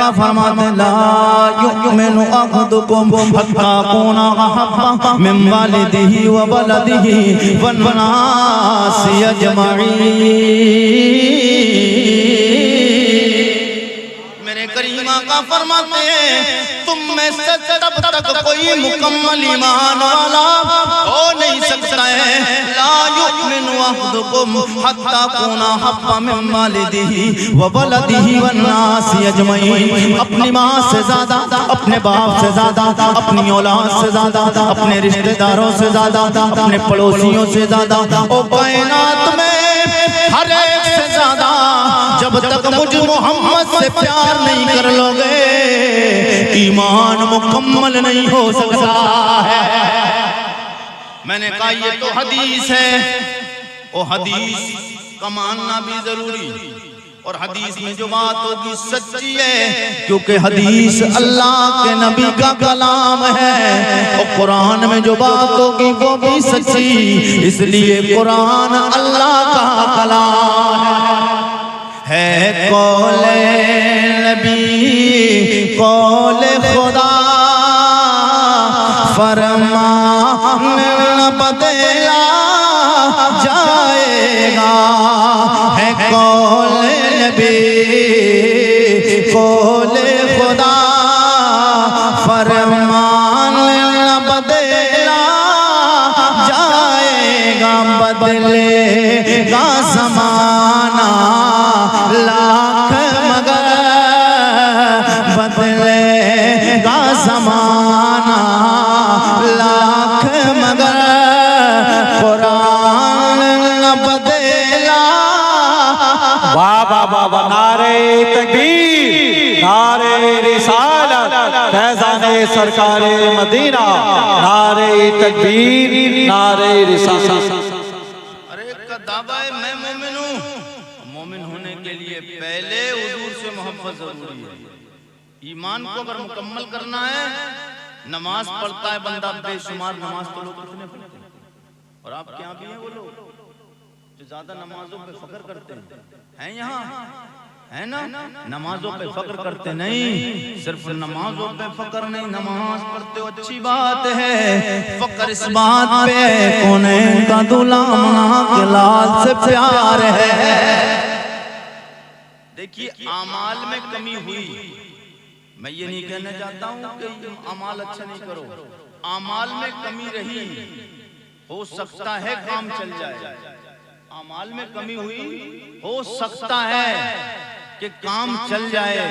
आका फरमाते ला युमिनु अहदुकुम हत्ता कुना अहब्बा मिन वालिदिही व वलदिही वन नासी अजमईन। मेरे करीम आका फरमाते हैं तुम में से तब तक कोई मुकम्मल ईमान वाला हो नहीं सकता है। ला युमिनु अहदुकुम हत्ता कुना हब्बा मिन वालिदिही व वलदिही वन नासी अजमईन। अपनी माँ से ज्यादा, अपने बाप से ज्यादा, अपनी औलाद से ज्यादा, अपने रिश्तेदारों से ज्यादा, अपने पड़ोसियों से ज्यादा, ओ कायनात में हर एक से ज्यादा जब तक मुझ मोहम्मद से प्यार नहीं कर लोगे ईमान मुकम्मल नहीं हो सकता है। मैंने कहा ये तो हदीस है, वो हदीस का मानना भी जरूरी, और हदीस में जो बात होगी सच्ची है, क्योंकि हदीस अल्लाह के नबी का कलाम है, और कुरान में जो बात होगी वो भी सच्ची, इसलिए कुरान अल्लाह का कलाम है। कौले नबी कौले खुदा फरमान न बदला जाएगा, है कौले नबी कौले खुदा फरमान न बदला जाएगा, बदलेगा ज़माना लाख मगर बदलेगा ज़माना लाख मगर कुरान न बदला। वाह वाह वाह वाह, नारे तकबीर, नारे रिसालत, फैज़ाने सरकारे मदीना, नारे तकबीर, नारे रिसालत। अरे का दावा है मैं मोमिन हूँ, मोमिन होने के लिए पहले हुजूर से मोहब्बत जरूरी है। ईमान को अगर मुकम्मल करना है, नमाज पढ़ता है बंदा बेशुमार नमाज, तो लोग कितने पढ़ते हैं, और आप क्या भी हैं वो लोग जो ज्यादा नमाजों पे फख्र करते हैं यहाँ है ना, नमाजों पे फख्र करते नहीं, सिर्फ नमाजों पे फख्र नहीं, नमाज पढ़ते हो अच्छी बात है, फख्र इस बात पे कौन का दूल्हा मना के लाल से प्यार है। देखिए आमाल में कमी हुई, मैं ये नहीं कहना चाहता हूँ कि अमाल अच्छा नहीं करो, आमाल में कमी रही, हो सकता है काम चल जाए, आमाल में कमी हुई हो सकता है कि काम चल जाए,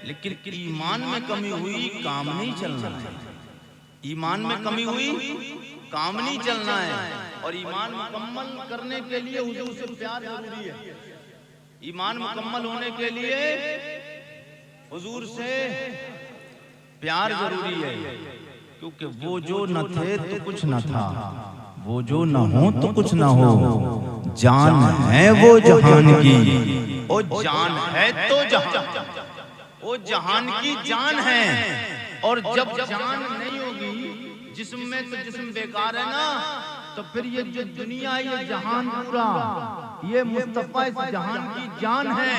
लेकिन ईमान में कमी हुई काम नहीं चलना है, ईमान में कमी हुई काम नहीं चलना है, और ईमान मुकम्मल करने के लिए हुजूर से प्यार जरूरी है। ईमान मुकम्मल होने के लिए हुजूर से प्यार जरूरी है, क्योंकि वो जो न थे तो कुछ न था, वो जो न हो तो कुछ न हो, जान है वो जहान की, ओ जान है तो जहान, वो जहान की जान है, और जब जान नहीं होगी जिस्म में तो जिस्म बेकार है ना, तो फिर ये जो दुनिया है ये जहान पूरा, ये मुस्तफा इस जहान की जान है,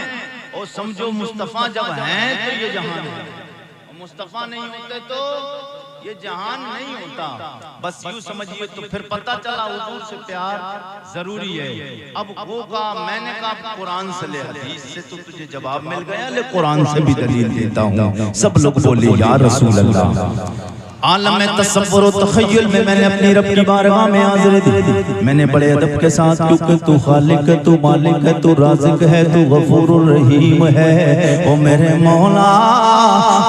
और समझो मुस्तफा जब है तो ये जहान है, और मुस्तफा नहीं होते तो ये जहान नहीं होता। बस यूं समझिए, तो फिर पता चला हुजूर से प्यार जरूरी है। अब वो का मैंने कहा कुरान से ले, हदीस से तो तुझे जवाब मिल गया, ले कुरान से भी दलील देता हूँ। सब लोग बोले या रसूल अल्लाह। आलम तसव्वुर व तख़य्युल में मैंने अपनी रब की बारगाह में हाज़िरी दी, मैंने बड़े अदब के साथ, क्योंकि तू खालिक है, तू मालिक है, तू राज़िक है, तू गफूरुर रहीम है, ओ मेरे मौला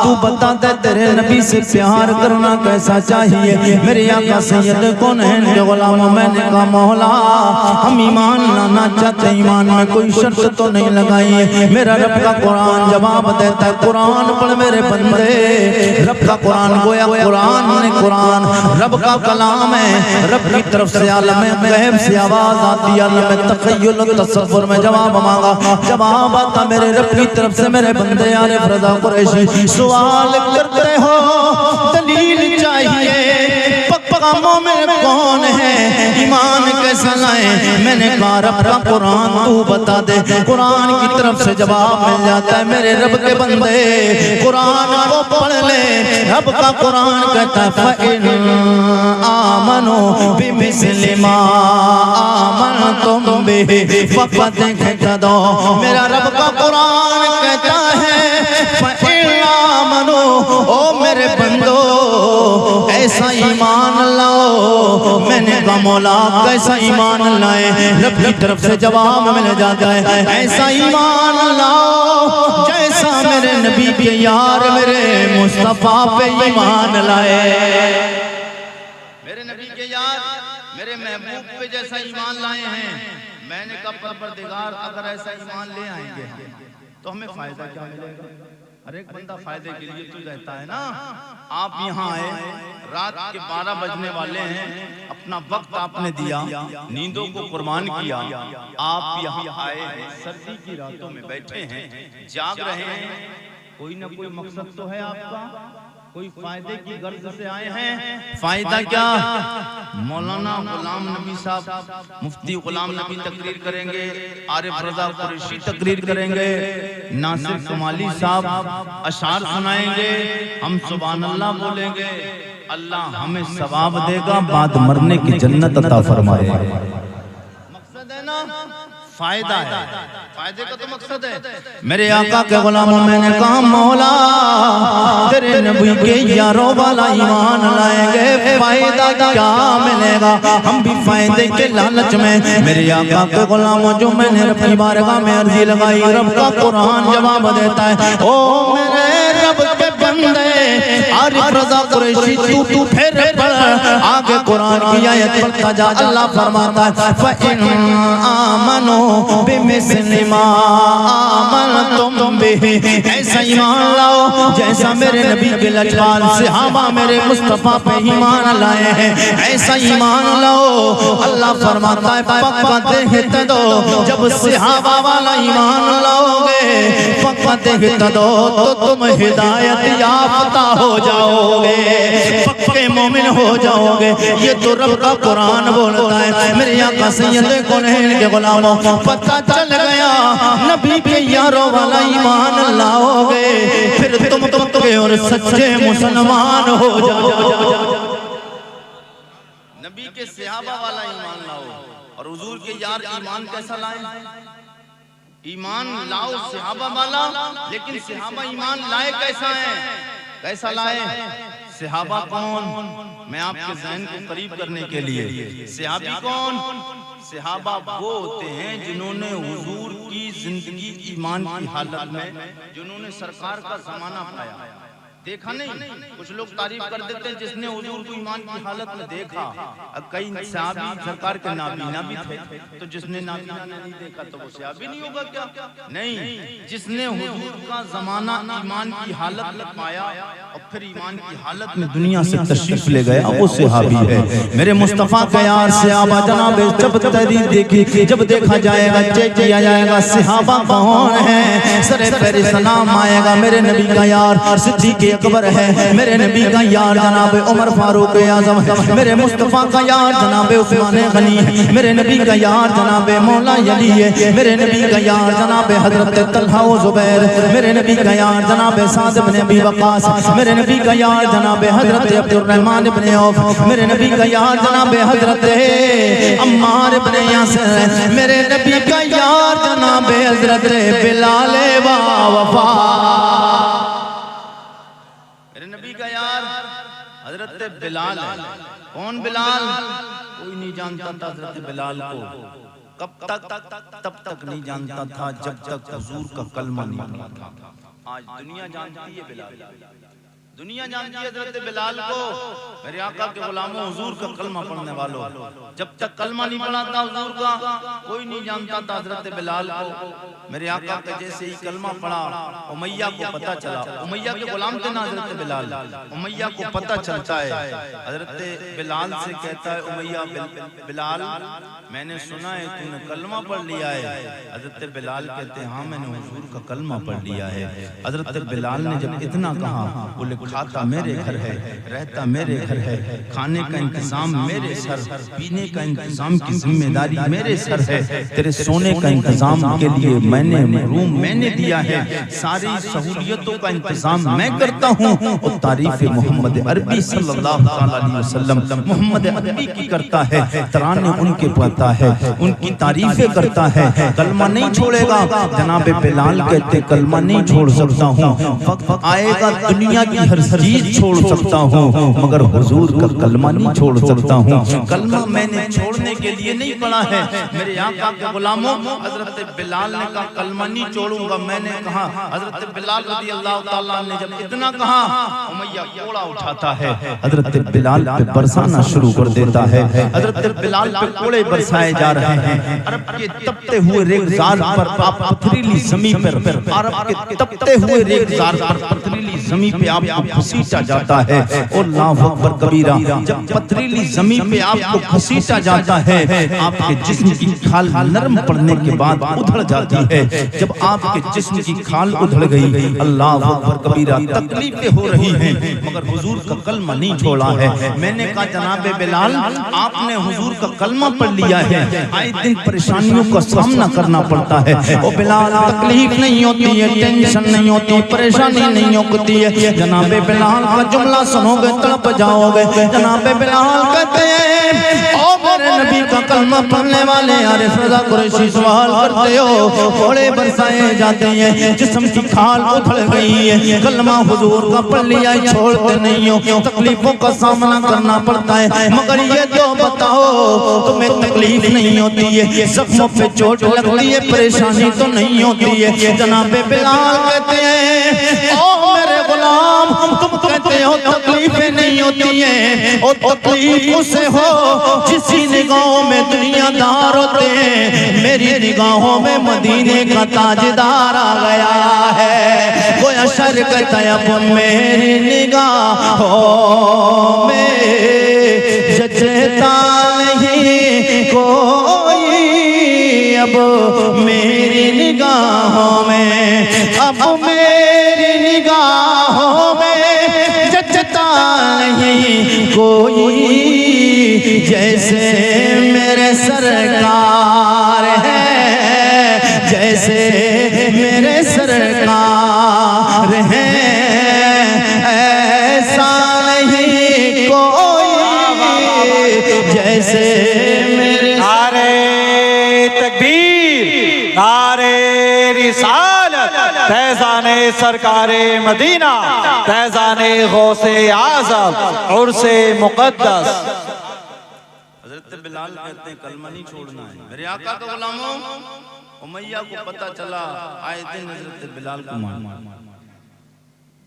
तू बता दे तेरे नबी से प्यार करना कैसा चाहिए। मेरे आका सैयद कौनैन के गुलाम, मैंने कहा मौला हम ईमान लाना चाहते, ईमान में कोई शर्त तो नहीं लगाई है। मेरा रब का कुरान जवाब देता है, कुरान पढ़ मेरे बंदे, रब का कुरान गोया कुरान रब का कलाम है, रब की तरफ से आलम गैब से आवाज आती है, आलम तख़य्युल तसव्वुर में जवाब मांगा, जवाब आता मेरे रब की तरफ से। मेरे बंदे यार रज़ा कुरैशी सवाल करते हो, दलील चाहिए, पक्का पक्का मोमिन कौन है, ईमान कैसा लाए? मैंने कहा रब का कुरान तू बता दे। कुरान की तरफ से जवाब मिल जाता है, मेरे रब के बंदे कुरान को पढ़ ले। रब का कुरान कहता है फ़इन आमनो बिमिस्लि मा आमनतुम बिही फ़क़द इहतदौ। मेरा रब का कुरान कहता है फ़इन आमनो, ओ मेरे बंदो ऐसा ईमान लाओ। मैंने कहा मौला कैसा ईमान लाए? रब की तरफ से जवाब मिल जाता है, ऐसा ईमान लाओ जैसा मेरे नबी के यार मेरे मुस्तफा पे ईमान लाए। मेरे नबी के यार मेरे महबूब पे जैसा ईमान लाए हैं। मैंने कहा परवरदिगार अगर ऐसा ईमान ले आएंगे तो हमें फायदा क्या मिलेगा? हर एक बंदा फायदे के लिए तो रहता है ना। आप यहाँ आए, रात के 12 बजने वाले हैं, अपना वक्त आपने दिया, नींदों को कुर्बान किया, आप यहाँ आए हैं, सर्दी की रातों में बैठे हैं, जाग रहे हैं, कोई ना कोई मकसद तो है आपका, कोई फायदे की गर्ज से आए हैं। फायदा क्या? मौलाना गुलाम नबी साहब, मुफ्ती गुलाम नबी तकरीर करेंगे, आरिफ रजा कुरैशी तकरीर करेंगे, नासिर कमाली साहब अशार सुनाएंगे, हम सुभान अल्लाह बोलेंगे, अल्लाह हमें सवाब देगा, बाद मरने की जन्नत अता फरमाएगा। मकसद है ना, फायदा है, फायदे का तो मकसद है। मेरे आका के गुलामों, मैंने कहा मौला तेरे नबी के यारों वाला ईमान लाएंगे, फायदा क्या मिलेगा? हम भी फायदे के लालच में मेरे आका के गुलामों, जो मैंने रब की बारगाह में अर्जी लगाई, रब का कुरान जवाब देता है, ओ मेरे रब के बंदे आरिफ रजा कुरैशी तू फिर पढ़, आगे कुरान की आयत पढ़ता जा। अल्लाह फरमाता है फ़इन आमनो बिमिस्लि मा आमनतुम बिही, ऐसा ईमान लाओ जैसा मेरे नबी के लजपाल सहाबा मेरे मुस्तफा पे ईमान लाए हैं, ऐसा ईमान लाओ। अल्लाह फरमाता है फ़क़द इहतदौ, जब सहाबा वाला ईमान लाओगे फ़क़द इहतदौ तो तुम हिदायत याफ्ता हो जाओगे, पक्के मोमिन हो जाओगे। ये तो रब का कुरान बोलता है। मेरे आका सैयद कौनैन के गुलामों, पता चल गया नबी के यारों वाला ईमान लाओगे, फिर तुम पक्के और सच्चे मुसलमान हो जाओगे। नबी के सहाबा वाला ईमान लाओ। और हुजूर के यार ईमान कैसा लाए? ईमान लाओ सहाबा वाला, लेकिन सहाबा ईमान लाए कैसा है? कैसा लाए? सहाबा कौन? मैं आपके ज़हन को करीब करने के लिए, सहाबी कौन? सहाबा वो होते हैं जिन्होंने हुजूर की जिंदगी ईमान की हालत में, जिन्होंने सरकार का जमाना पाया, देखा नहीं। कुछ लोग तारीफ कर देते हैं जिसने हुजूर को ईमान की हालत में देखा। कई सहाबी सरकार के नाबीना भी थे, तो जिसने नाबीना नहीं देखा तो वो सहाबी नहीं होगा क्या? नहीं, जिसने हुजूर का जमाना ईमान की हालत में पाया और फिर ईमान की हालत में दुनिया से तशरीफ ले गया, वो सहाबी है। मेरे मुस्तफा का यार सहाबा जनाब, जब तहरीर देखी, जब देखा जाएगा, चेक किया जाएगा सहाबा कौन है, सरे पैर सलाम आएगा। मेरे नबी का यार सिद्दीक़ अकबर है, मेरे नबी का यार जनाब उमर फारूक आजम है, मेरे मुस्तफा का यार जनाब उस्मान गनी है, मेरे नबी का यार जनाब मौला अली है, मेरे नबी का यार जनाब हजरत तलहा व जुबैर, मेरे नबी का यार जनाब साद इब्न अबी वक्कास, मेरे नबी का यार जनाब हजरत अब्दुर्रहमान इब्न औफ, मेरे नबी का यार जनाब हजरत अम्मार इब्न यासिर, मेरे नबी का यार जनाब हजरत बिलाल वफा। हजरत बिलाल है। कौन बिलाल? कोई नहीं जानता था हजरत बिलाल को। कब तक? तब तक नहीं जानता था जब तक हुजूर का कलमा नहीं पढ़ा था। आज दुनिया जानती है बिलाल, दुनिया जानती है हजरत बिलाल को। मेरे आका के गुलामों, हुजूर का कलमा पढ़ने वालों, जब तक कलमा नहीं पढ़ा था हुजूर का, कोई नहीं जानता था हजरत बिलाल को। मेरे आका के जैसे ही कलमा पढ़ा, उमैया को पता चला, उमैया के गुलाम थे ना हजरत बिलाल, उमैया को पता चलता है। हजरत बिलाल से कहता है उमैया, बिलाल मैंने सुना है तूने कलमा पढ़ लिया है। हजरत बिलाल कहते हैं हाँ मैंने हुजूर का कलमा पढ़ लिया है। हजरत बिलाल ने जब इतना कहा, बोले खाता मेरे घर है, रहता मेरे घर है, खाने का इंतजाम मेरे सर, पीने का इंतजाम की जिम्मेदारी मेरे सर है, तेरे सोने का इंतजाम के लिए मैंने रूम मैंने दिया है, सारी सहूलियतों का इंतजाम मैं करता हूँ। और तारीफ मोहम्मद अरबी सल्लल्लाहु अलैहि वसल्लम मोहम्मद अरबी की करता है, तराने उनके पढ़ता है, उनकी तारीफें करता है, कलमा नहीं छोड़ेगा। जनाबे बिलाल कहते कलमा नहीं छोड़ सकता हूँ, वक्त आएगा दुनिया की हर चीज छोड़ सकता हूँ, मगर हुजूर का कलमा नहीं छोड़ सकता हूँ। कलमा मैंने छोड़ने के लिए नहीं पढ़ा है, मेरे आका के गुलामों, हजरत बिलाल ने कहा कलमा नहीं छोड़ूंगा। मैंने कहा हजरत बिलाल रज़ी अल्लाह ताला ने जब इतना कहा, उमैया कोड़ा उठाता है, हजरत बिलाल पे बरसाना शुरू कर देता है। हजरत बिलाल पे कोड़े बरसाए जा रहे हैं। अरब के तपते हुए रेगिस्तान पर आप पथरीली ज़मीन पर, अरब के तपते हुए रेगिस्तान पर पथरीली ज़मीन पे आपको घसीटा जाता है। और अल्लाहु अकबर कबीरा, जब पथरीली ज़मीन पे आपको घसीटा जाता है, आपके जिस्म की खाल नरम पड़ने के बाद उधड़ जाती है। जब आपके जिस्म की खाल उधड़ गई, अल्लाहु अकबर कबीरा, तकलीफें हो रही हैं, मगर हुजूर का कलमा नहीं छोड़ा है। मैंने कहा जनाबे बिलाल, आपने हुजूर का कलमा पढ़ लिया है, आए दिन परेशानियों का सामना करना पड़ता है। ओ बिलाल, तकलीफ नहीं होती है, टेंशन नहीं होती, परेशानी नहीं होती है। जनाबे बिलाल का जुमला सुनोगे तड़प जाओगे। जनाबे बिलाल कहते हैं, ओ मेरे नबी का कलमा पढ़ने वाले आरिफ रज़ा कुरैशी सवाल करते हो, कोड़े बरसाए जाते हैं, जिस्म की खाल उधड़ गई है, कलमा हुजूर का पढ़ लिया, छोड़ते नहीं हो, तकलीफों का सामना करना पड़ता है, मगर ये तो बताओ तुम्हें तकलीफ नहीं होती है, जख्मों पे चोट लगती है, परेशानी तो नहीं होती है। जनाबे बिलाल कहते हैं, ओ मेरे गुलाम, तुम कहते हो तकलीफें नहीं होती है, और तकलीफ उसे हो जिसी निगाहों में दुनियादार होते हैं। मेरी निगाहों में मदीने का ताजदार आ गया है। कोई अशर कहता है, अब मेरी निगाहों में जचता नहीं कोई, अब मेरी निगाहों में, अब मेरी निगाहों में जचता नहीं कोई, जैसे मेरे सरकार है, जैसे मेरे सरकार है, ऐसा नहीं कोई जैसे मेरे। नारे तकबीर, नारे रिसालत, फैज़ाने सरकारे मदीना, फैज़ाने गौसे आज़म, उर्से मुक़द्दस। हज़रत बिलाल कहते हैं कलमा नहीं छोड़ना है। मेरे आका के गुलामों, उमैया को पता चला, आए दिन हज़रत बिलाल को मार,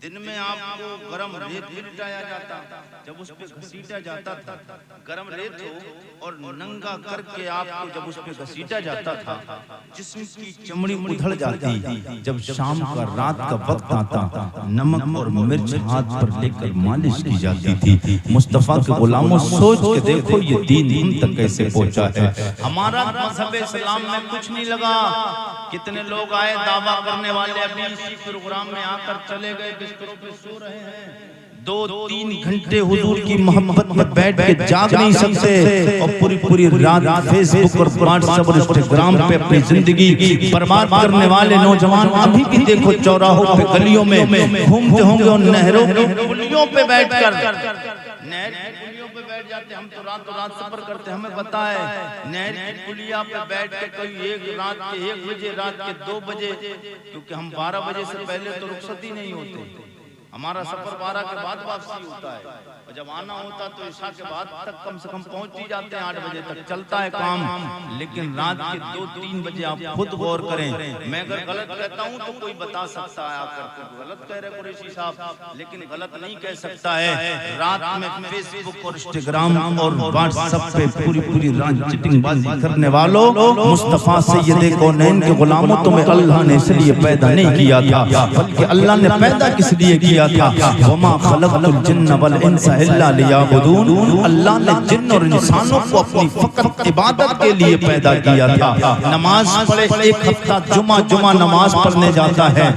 दिन में आपको गरम रेत लिटाया जाता, जब उस पे घसीटा जाता था, गरम रेत हो और नंगा करके आपको जब उस पे घसीटा जाता था, जिस्म की चमड़ी उधड़ जाती। जब शाम का रात का वक्त आता, नमक और मिर्च हाथ पर लेकर मालिश की जाती थी। मुस्तफा के गुलामों, सोच के देखो ये दीन हम तक कैसे पहुंचा है। हमारा मज़हब इस्लाम में कुछ नहीं लगा। कितने लोग आए दावा करने वाले, अभी इसी प्रोग्राम में आकर चले गए, बिस्तरों पे सो रहे हैं। 2-3 घंटे हुजूर की मोहब्बत में बैठ के जाग नहीं सकते, और पूरी रात फेसबुक और व्हाट्सएप और इंस्टाग्राम पे अपनी जिंदगी बर्बाद करने वाले नौजवान अभी भी देखो चौराहों पे, गलियों में घूमते होंगे, और नहरों की पुलियों पे बैठकर, नहर की पुलियों पे बैठ जाते। हम तो रात सफर करते, हमें पता है, नहर की पुलिया पे बैठ के कभी रात के 1 बजे, रात के 2 बजे, क्योंकि हम 12 बजे से पहले तो रुखसत ही नहीं होते। हमारा सफर 12 के बाद वापसी होता है, और जब आना होता तो ईशा के बाद तक कम से कम पहुंच ही जाते हैं। 8 बजे तक चलता है काम, लेकिन रात के 2-3 बजे आप खुद गौर करें। मैं अगर गलत कहता हूं तो कोई बता सकता है आकर, गलत कह रहे कुरैशी साहब, लेकिन गलत नहीं कह सकता है। रात में फेसबुक और इंस्टाग्राम और व्हाट्सएप पे पूरी रात चिटिंगबाजी करने वालों, मुस्तफा सैयदे कौनैन के गुलामों, तुम्हें अल्लाह ने इसलिए पैदा नहीं किया था, बल्कि अल्लाह ने पैदा किस लिए किया था। वमा खलक़तुल जिन्न वल इंसा इल्ला लियअबुदून, अल्लाह ने जिन्न और इंसानों को अपनी फकत इबादत के लिए पैदा किया था। नमाज पढ़े, एक हफ्ता जुमा नमाज पढ़ने जाता है,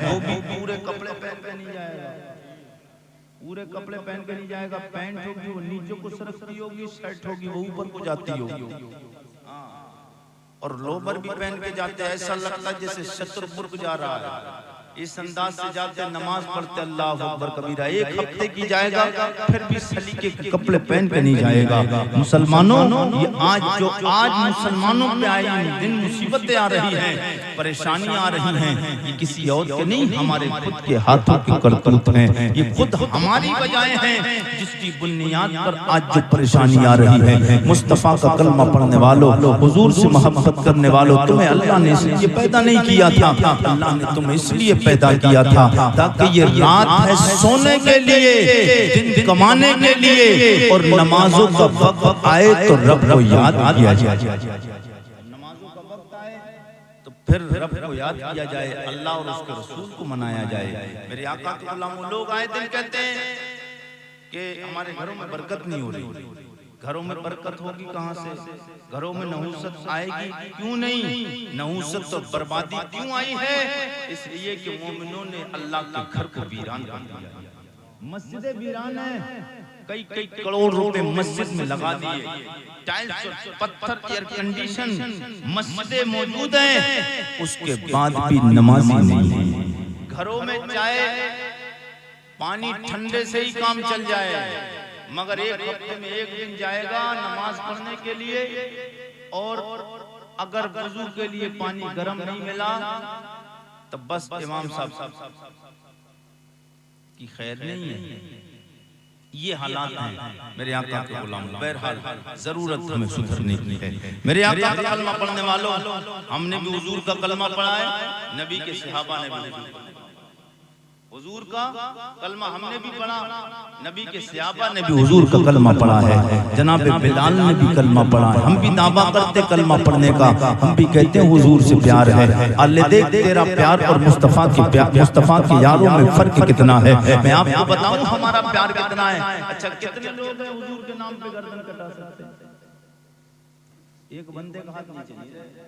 वो भी पूरे कपड़े पहन के नहीं जाएगा, पूरे कपड़े पहन के नहीं जाएगा, पैंट होगी वो नीचे को सरकती होगी, शर्ट होगी वो ऊपर को जाती होगी, और लोबर भी पहन के जाते हैं, ऐसा लगता है जैसे शत्रुपुर जा रहा है। इस अंदाज से जाते नमाज पढ़ते अल्लाह अकबर कबीरा। एक हफ्ते की जाएगा फिर भी सलीके के कपड़े पहन के नहीं जाएगा। मुसलमानों, ये आज मुसलमानों पे आई दिन मुसीबतें आ रही हैं, परेशानियां आ रही हैं, ये किसी और के नहीं, हमारे खुद के हाथों की करतूत हैं। ये खुद हमारी वजह हैं जिसकी बुनियाद पर आज जो परेशानी आ रही है। मुस्तफा का कलमा पढ़ने वालों, हुजूर से मोहब्बत करने वालों, तुम्हें अल्लाह ने इसलिए पैदा नहीं किया था, अल्लाह ने तुम्हें इसलिए पैदा किया था ताकि ये रात है सोने के लिए, दिन कमाने के लिए, और नमाजों का वक्त आए तो रब को याद किया जाए। नमाजों का वक्त आए तो फिर रब को याद किया जाए, अल्लाह और उसके रसूल को मनाया जाए। मेरे आका के गुलाम लोग आए दिन कहते हैं कि हमारे घरों में बरकत नहीं हो रही। घरों में बरकत होगी कहाँ से? घरों में नहुसत आएगी क्यों नहीं? नहुसत और बर्बादी क्यों आई है? इसलिए कि मोमिनों ने अल्लाह के घर को वीरान कर दिया। मस्जिदें वीरान है, कई करोड़ रुपए मस्जिद में लगा दिए, टाइल्स और पत्थर, एयर कंडीशन मस्जिदें मौजूद हैं, उसके बाद भी नमाजी नहीं है। घरों में चाहे पानी ठंडे से ही काम चल जाए, मगर एक हफ्ते में एक दिन जाएगा नमाज पढ़ने के लिए, और अगर वजू के लिए पानी गर्म नहीं मिला तो बस इमाम साहब की खैर नहीं है। ये हालात हैं मेरे आका के गुलाम। बहरहाल जरूरत हमें सुधरने की है। मेरे आका का कलमा पढ़ने वालों, हमने भी हुजूर का कलमा पढ़ा है, नबी के सहाबा ने भी हुजूर का कलमा हमने भी पढ़ा, नबी के सहाबा ने भी हुजूर का कलमा पढ़ा है, जनाब बिलाल ने भी कलमा पढ़ा है। हम भी दावा करते कलमा पढ़ने का, हम भी कहते हैं हुजूर से प्यार है। अल्लाह देख तेरा प्यार और मुस्तफा के यारों में फर्क कितना है। मैं आपको बताऊं हमारा प्यार कितना है। अच्छा, कितने लोग हैं हुजूर के नाम पे गर्दन कटा सकते हैं? एक बंदे का हाथ नीचे नहीं रहना,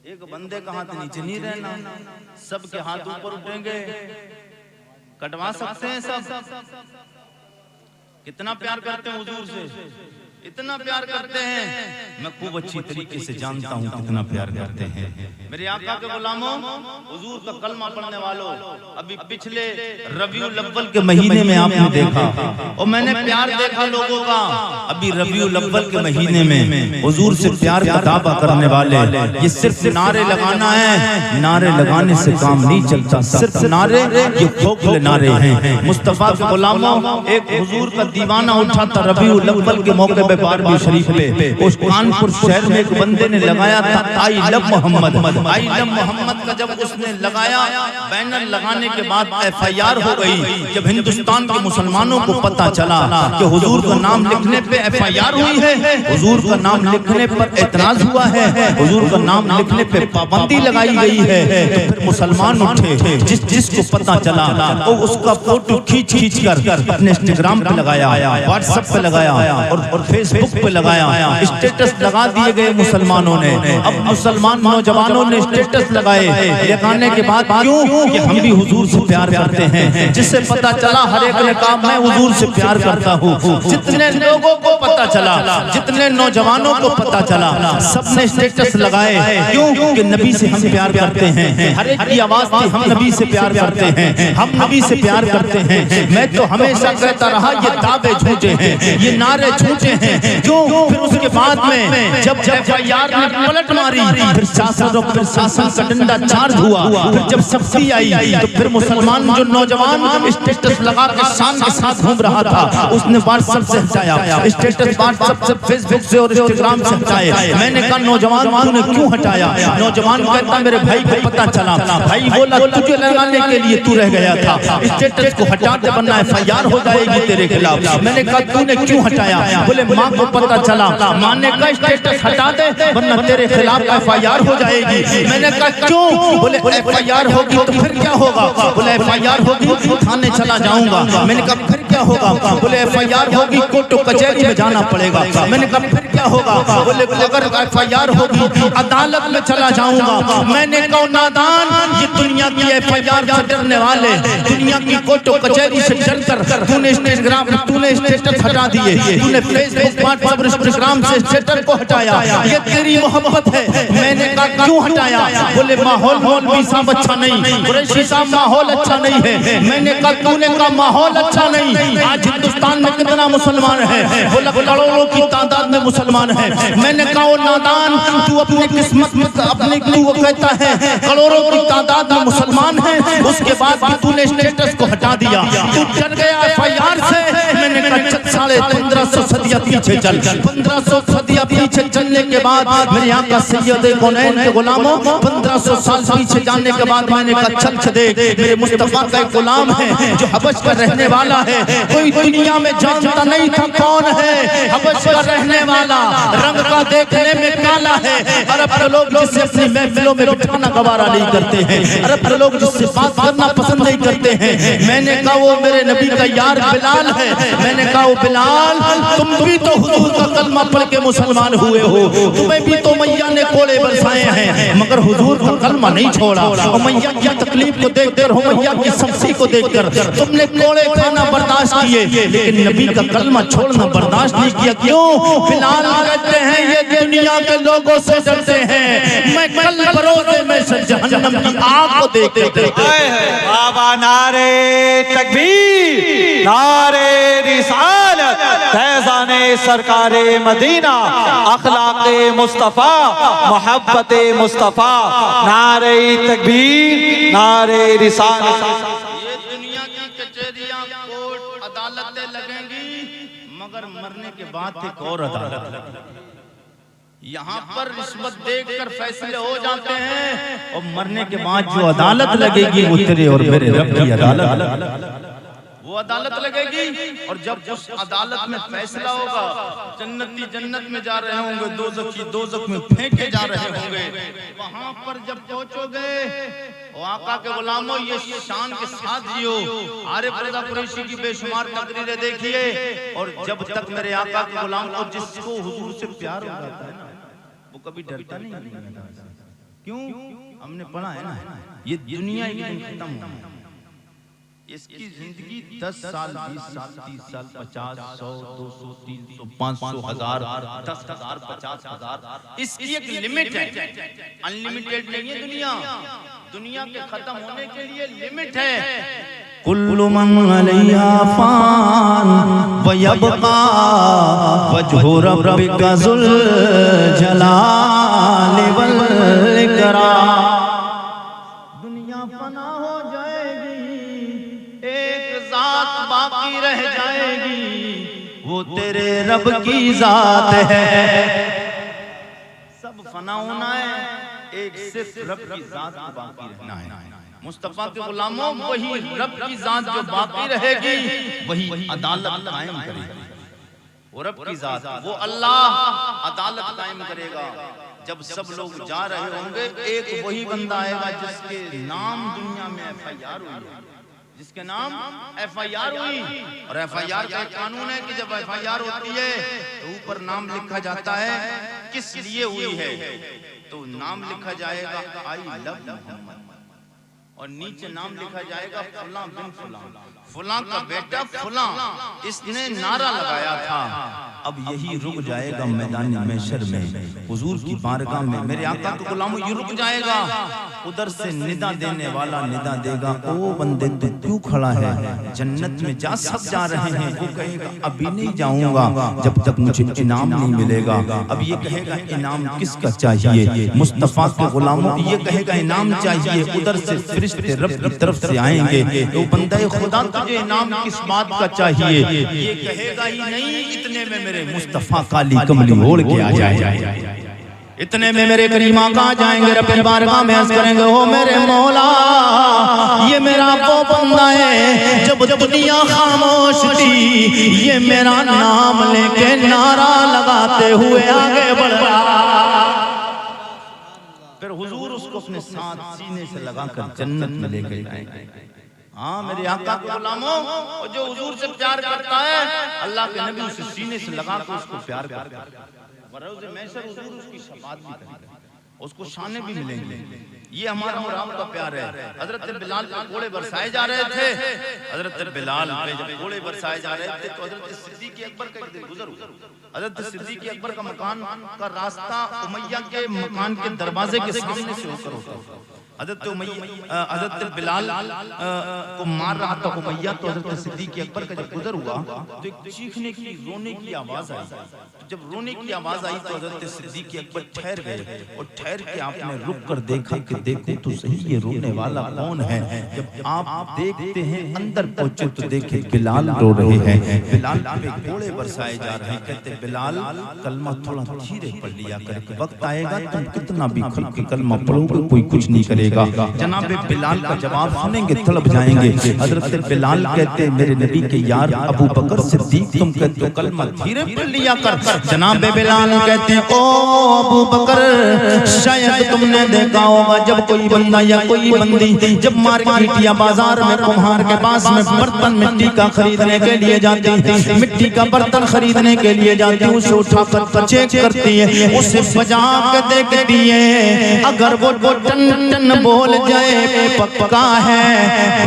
एक बंदे का हाथ नीचे नहीं रहना, सबके हाथ ऊपर उठेंगे, कटवा सकते हैं सब। कितना प्यार करते हैं हुजूर से, इतना प्यार करते हैं, मैं खूब अच्छी तरीके से जानता हूँ कितना प्यार करते हैं। मेरे आका के गुलामों, हुजूर का कलमा पढ़ने वालों, अभी पिछले रबीउल अव्वल के महीने में आपने देखा, और मैंने प्यार देखा लोगों का। अभी रबीउल अव्वल के महीने में हुजूर से प्यार का दावा करने वाले, ये सिर्फ नारे लगाना है, नारे लगाने से काम नहीं चलता। सिर्फ नारे ये खोखले नारे हैं। मुस्तफा के गुलामों, एक हुजूर का दीवाना उठा था रबीउल अव्वल के मौके पे बारहवीं शरीफ पे। उस कानपुर शहर में एक बंदे ने लगाया था I love Mohammed. I love Mohammed का जब उसने लगाया, बैनर लगाने के बाद FIR हो गई। जब हिंदुस्तान के मुसलमानों को पता चला कि हुजूर का नाम लिखने पे FIR हुई है, हुजूर का नाम लिखने पर एतराज हुआ है, हुजूर का नाम लिखने पे पाबंदी लगाई गई है, तो फिर मुसलमान उठे। जिसको पता चला वो उसका फोटो खींच कर अपने इंस्टाग्राम पे लगाया, व्हाट्सएप पे लगाया और फेसबुक पे लगाया, स्टेटस लगा दिए गए मुसलमानों ने। अब मुसलमान नौजवानों ने स्टेटस लगाए, लगाने के बाद क्यों कि हम भी हुजूर से प्यार करते हैं। जिससे पता चला हर एक ने कहा मैं हुजूर से प्यार करता हूँ। जितने लोगों को पता चला, जितने नौजवानों को पता चला, सबने स्टेटस लगाए। क्यों कि नबी से हम प्यार करते हैं। हर एक की आवाज थी हम नबी से प्यार करते हैं, हम नबी से प्यार करते हैं। मैं तो हमेशा कहता रहा ये दावे झूठे हैं, ये नारे झूठे हैं। क्यों? फिर उसके बाद में जब FIR ने पलट मारी, फिर शासन और प्रशासन का डंडा चार्ज हुआ। फिर जब सख्ती आई तो फिर मुसलमान जो नौजवान स्टेटस लगा के शान के साथ घूम रहा था, उसने व्हाट्सएप से हटाया स्टेटस, व्हाट्सएप से, फेसबुक से और इंस्टाग्राम से हटाए। मैंने कहा नौजवान तूने क्यों हटाया? नौजवान कहता मेरे भाई को पता चला, भाई बोला तुझे लगाने के लिए तू रह गया था, स्टेटस को हटा दे वरना FIR हो जाएगी तेरे खिलाफ। मैंने कहा तूने क्यों हटाया? बोले माँ को पता चला, माँ ने कहा स्टेटस हटा दे वरना तेरे खिलाफ FIR हो जाएगी। मैंने कहा क्यों? बोले FIR होगी तो फिर क्या होगा? बोले FIR होगी थाने चला जाऊंगा। मैंने कहा फिर क्या होगा? बोले FIR होगी कोर्ट कचहरी में जाना पड़ेगा। मैंने कहा फिर क्या होगा? बोले अगर FIR होगी अदालत में चला जाऊंगा। मैंने कहा नादान, ये दुनिया की FIR से डरने वाले, दुनिया की कोर्ट कचहरी से डरकर तूने स्टेटस हटा दिए, तूने फेसबुक व्हाट्सएप इंस्टाग्राम से स्टेटस को हटाया, ये तेरी मोहब्बत है। मैंने कहा क्यों हटाया? बोले माहौल भी साहब अच्छा नहीं, कुरैशी साहब माहौल अच्छा नहीं है। मैंने कहा तूने कहा माहौल अच्छा नहीं, आज हिंदुस्तान में कितना मुसलमान है? बोला करोड़ों की तादाद में मुसलमान है। मैंने कहा ओ नादान, तू अपनी किस्मत में अपने तू कहता है करोड़ों की तादाद में मुसलमान है, उसके बाद भी तूने स्टेटस को हटा दिया, तू डर गया FIR से। मैंने कहा 1550 सदियां पीछे चल, 1500 सदियां पीछे चलने के बाद मेरे यहाँ का सैयद कौनैन के गुलामों 1500 साल पीछे जाने के बाद मैंने कहा चल देख, मेरे मुस्तफा का एक गुलाम है जो हबश का रहने वाला है, कोई दुनिया में जानता नहीं था कौन है हबश का रहने वाला, रंग का देखने में काला है। अरब के लोग जिससे अपनी महफिलों में बिठाना गवारा नहीं करते हैं, अरब के लोग जिससे बात करना पसंद नहीं करते हैं। मैंने कहा वो मेरे नबी का यार बिलाल है। मैंने कहा वो बिलाल, तुम भी तो हुजूर का कलमा पढ़ के मुसलमान हुए हो, तुम्हें भी तो मैया ने कोड़े बरसाए हैं, मगर हुजूर का कलमा नहीं छोड़ा। और मैया की तकलीफ को देखकर, हो मैया की सब्जी को देखकर तुमने कोड़े खाना बर्दाश्त किए, लेकिन नबी का कलमा छोड़ना बर्दाश्त नहीं किया। क्यों? बिलाल कहते हैं ये दुनिया के लोगों से डरते हैं, मैं कल बरोज़े में से जहन्नम की आग को देखते। बाबा नारे तकबीर, नारे रिसालत, फैज़ाने सरकारे मदीना, अखलाक़े मुस्तफ़ा, मोहब्बते मुस्तफ़ा, नारे तकबीर, नारे रिसालत। ये दुनिया की कचहरियां, कोर्ट, अदालतें लगेंगी, मगर मरने के बाद एक और अदालत। यहाँ पर रिश्वत देकर फैसले हो जाते हैं और मरने के बाद जो अदालत लगेगी वो तेरे और मेरे रब की अदालत, वो अदालत लगेगी। और जब उस अदालत में फैसला होगा, जन्नती जन्नत में जा रहे होंगे, दोज़खी दोज़ख में फेंके जा रहे होंगे। वहां पर जब पहुंचोगे, आका के गुलामों ये शान के साथ जियो। आरिफ रज़ा कुरैशी की बेशुमार तकरीरें देखिए, और जब तक मेरे आका के गुलाम को जिसको हुजूर से प्यार हो जाता है ना, वो कभी डरता नहीं। क्यों? हमने पढ़ा है ना, ये दुनिया एक दिन खत्म होगी, इसकी जिंदगी 10 साल 20 साल 30 साल 50 100 200 300 500 1000 10,000 50,000, इसकी एक लिमिट है, अनलिमिटेड नहीं है दुनिया। दुनिया के खत्म होने के लिए लिमिट है। कुल्लु मन अलैहा फान व यबका वजहु रब्बिका ज़ुल जलाल वल इकराम। दुनिया फना हो जाएगी, एक जात बाकी रह जाएगी, वो तेरे रब की जात है। सब फना होना है, एक सिर्फ रब की जात बाकी रहना है। मुस्तफा के गुलामों, वही रब की जात जो बाकी रहेगी, वही अदालत कायम करेगी। वो रब की जात, वो अल्लाह अदालत कायम करेगा। जब सब लोग जा रहे होंगे, एक वही बंदा आएगा जिसके नाम दुनिया में FIR हुई, जिसके नाम FIR हुई। और FIR का एक कानून है कि जब FIR होती है तो ऊपर नाम लिखा जाता है किस लिए हुई है, तो नाम लिखा जाएगा आई लव मोहम्मद, और नीचे नाम लिखा जाएगा फलां बिन फलां, फलां का बेटा फलां, इसने नारा लगाया था। अब यही रुक जाएगा मैदान महशर में, हुजूर की बारगाह में मेरे आका के गुलामों ये रुक जाएगा। उधर से निदा देने वाला निदा देगा, ओ बंदे तू क्यों खड़ा है, जन्नत में जा सब जा रहे हैं। वो कहेगा अभी नहीं जाऊंगा जब तक मुझे इनाम नहीं मिलेगा। अब ये कहेगा इनाम किसका चाहिए, मुस्तफा के गुलामों ये कहेगा इनाम चाहिए। उधर से फरिश्ते रब की तरफ से आएंगे, तो बंदा खुदा तुझे इनाम किस बात का चाहिए, ये कहेगा ही नहीं, इतने में मेरे मुस्तफा काली कमली ओढ़ के आ जाए। इतने में मेरे करीम आका जाएंगे रब्बी बारगाह में अर्ज़ करेंगे, ओ मेरे मौला, ये मेरा वो बंदा है जब दुनिया खामोश थी, ये मेरा नाम लेके नारा लगाते हुए आगे बढ़ा। फिर हुजूर उसको अपने साथ सीने से लगाकर जन्नत में लेके जाएंगे। हाँ मेरे आका के गुलामों, और जो हुजूर से प्यार करता है, अल्लाह के नबी उसे सीने से लगाकर उसको प्यार करता है। बरोज़े महशर हुजूर उसकी शफाअत भी करेंगे, उसको शाने भी मिलेंगे। ये हमारा और आपका प्यार है। हजरत बिलाल पे घोड़े बरसाए जा रहे थे, हजरत बिलाल पे जब घोड़े बरसाए जा रहे थे तो हजरत सिद्दीक़ अकबर का एक दिन गुजर हुआ। हजरत सिद्दीक़ अकबर का मकान का रास्ता उमैया के मकान के दरवाजे के सामने से होकर होता था। हजरत बिलाल को मार रहा था उमैया, तो हजरत सिद्दीक़ अकबर का जब गुजर हुआ तो एक चीखने की, रोने की आवाज आई। जब रोने की आवाज आई तो हजरत सिद्दीक़ अकबर ठहर गए, और ठहर के आपने रुक कर देखा कि देखो तो सही ये रोने वाला कौन है। जब आप देखते हैं अंदर पहुंचे तो देखे बिलाल रो रहे हैं, बिलाल पे घोड़े बरसाए जा रहे हैं। कहते बिलाल कलमा थोड़ा धीरे पढ़ लिया कर, वक्त आएगा तुम कितना भी खुल के कलमा पढ़ोगे कोई कुछ नहीं करेगा। जनाब बिलाल का जवाब सुनेंगे तड़प जाएंगे। हजरत बिलाल कहते मेरे नबी के यार अबू बकर सिद्दीक, तुम कहते हो कलमा धीरे पढ़ लिया कर। जनाब बिलाल कहते हैं ओ अबू बकर, शायद तुमने देखा होगा जब कोई बंदा या कोई बंदी जब मार्केट या बाजार में कुम्हार के पास में बर्तन मिट्टी का खरीदने के लिए जाती है, मिट्टी का बर्तन खरीदने के लिए जाती है, उसे उठाकर चेक करती है, उसे बजा के देखती है। अगर वो टन टन बोल जाए पक्का है,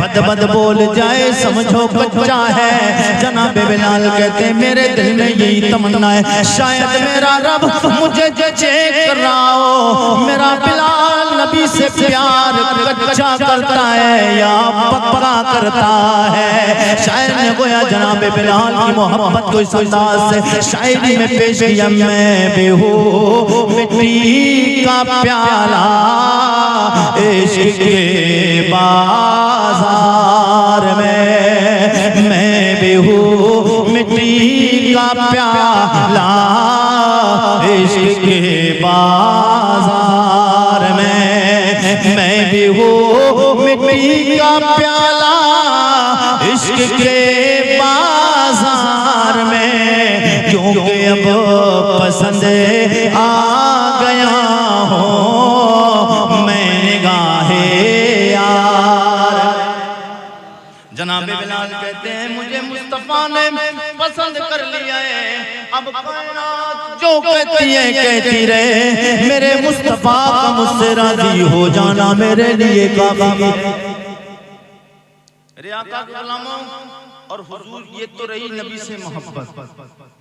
बद बद बोल जाए समझो कच्चा है। जनाब बिलाल कहते मेरे दिल में यही तमन्ना है, शायद मेरा रब मुझे चेक कर रहा हो, मेरा बिलाल नबी से प्यार कच्चा करता है या पक्का करता है। शायर ने गोया जनाब बिलाल की मोहब्बत को इस अंदाज से शायरी में पेश किया, मैं बेहू मिट्टी का प्याला इश्क के बाजार में, मैं बेहू मिट्टी का प्याला इश्क के बाजार में, मैं बेहू मिट्टी का प्याला इश्क के बाजार में, क्योंकि अब पसंद आ गया हो मैं निगाहे यार। जनाब बिलाल कहते हैं मुझे मुस्तफा ने पसंद कर लिया है, अब कायनात जो कहती है कहती रहे, मेरे मुस्तफा का मुझसे राजी हो जाना मेरे लिए काफी है। मेरे आका के गुलामों और हुजूर, ये तो रही नबी से मोहब्बत।